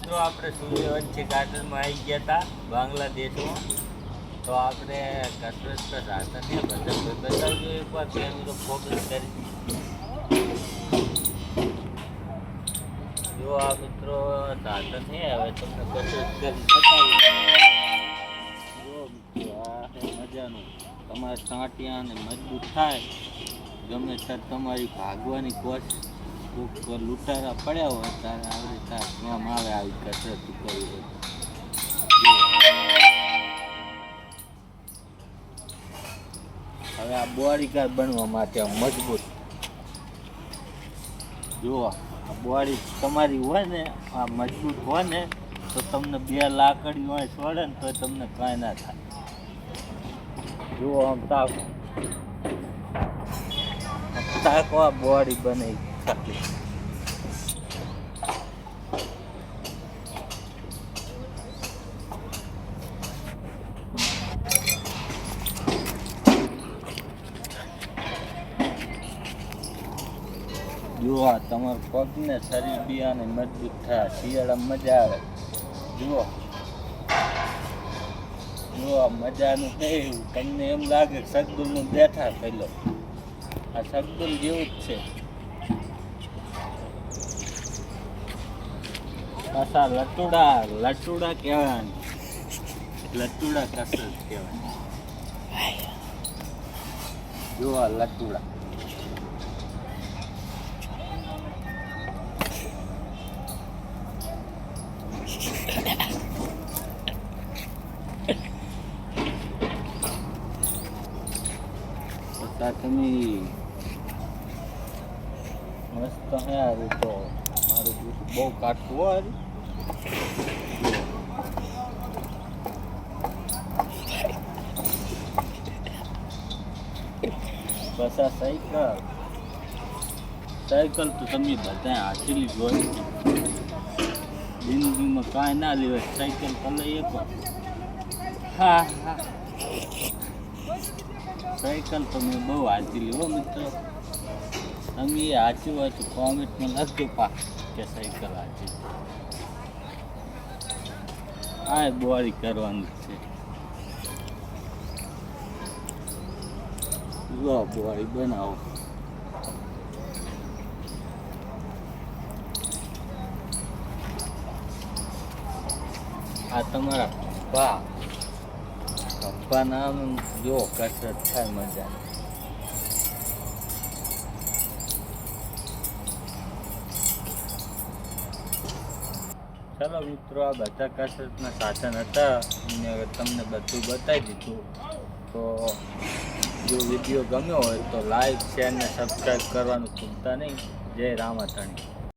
મિત્રો આપણે સૂર્યવંશી ગાર્ડનમાં આવી ગયા હતા બાંગ્લાદેશમાં. તો આપણે કસરત પર સાધનને બધા બતાવજો એકવાર કેમેરો ફોકસ કરી. જો આ મિત્રો સાધન છે, હવે તમને કસરત કરી બતાવું. જો મિત્રો આ છે મજાનું, તમારા સાંટિયા અને મજબૂત થાય. ગમે ત્યારે તમારી ભાગવાની કોશિશ લૂંટારા પડ્યા હોય ત્યારે આવડી તાર કામ આવે આવી કસરત કરવી હોય. હવે આ બોડીગાર્ડ બનવા માટે મજબૂત જો આ બોડી તમારી હોય ને, આ મજબૂત હોય ને તો તમને 2 લાકડી હોય છોડે ને તો તમને કાંઈ ના થાય. જુઓ આમ તાકો આ બોડી બને ખાલી. જુઓ તમારા પગને શરીર બિયાને મજબૂત થાય, શિયાળામાં મજા આવે. જુઓ જુઓ મજાનું છે એવું. તમને એમ લાગે સગદુલનું બેઠા પેલો, આ સગદુલ જેવું જ છે. પાછા લટુડા કહેવાય, લટુડા કસરત કહેવાય. જુઓ લટુડા. તમે મસ્ત હે આવી. તો મારું દૂધ બહુ કાઢતું હોય. બસ આ સાયકલ તો તમે બધા હાથેલી જોઈ. જિંદગીમાં કાંઈ ના લેવાય, સાયકલ ભલે એક વાર. હા સાયકલ તો મેં બહુ હાચી હો મિત્રો. તમે એ હાચ્યું હોય તો કોમેન્ટમાં લખજો કે સાયકલ હાચી. આ બોડી કરવાનું છે. જો બોડી બનાવો. આ તમારા પપ્પા નામ જો કસરત થાય મજા. ચાલો મિત્રો, આ બધા કસરતના સાધન હતા અને તમને બધું બતાવી દીધું. તો જો વિડીયો ગમ્યો હોય તો લાઈક, શેર ને સબસ્ક્રાઈબ કરવાનું ભૂલતા નહીં. જય રામાધણી.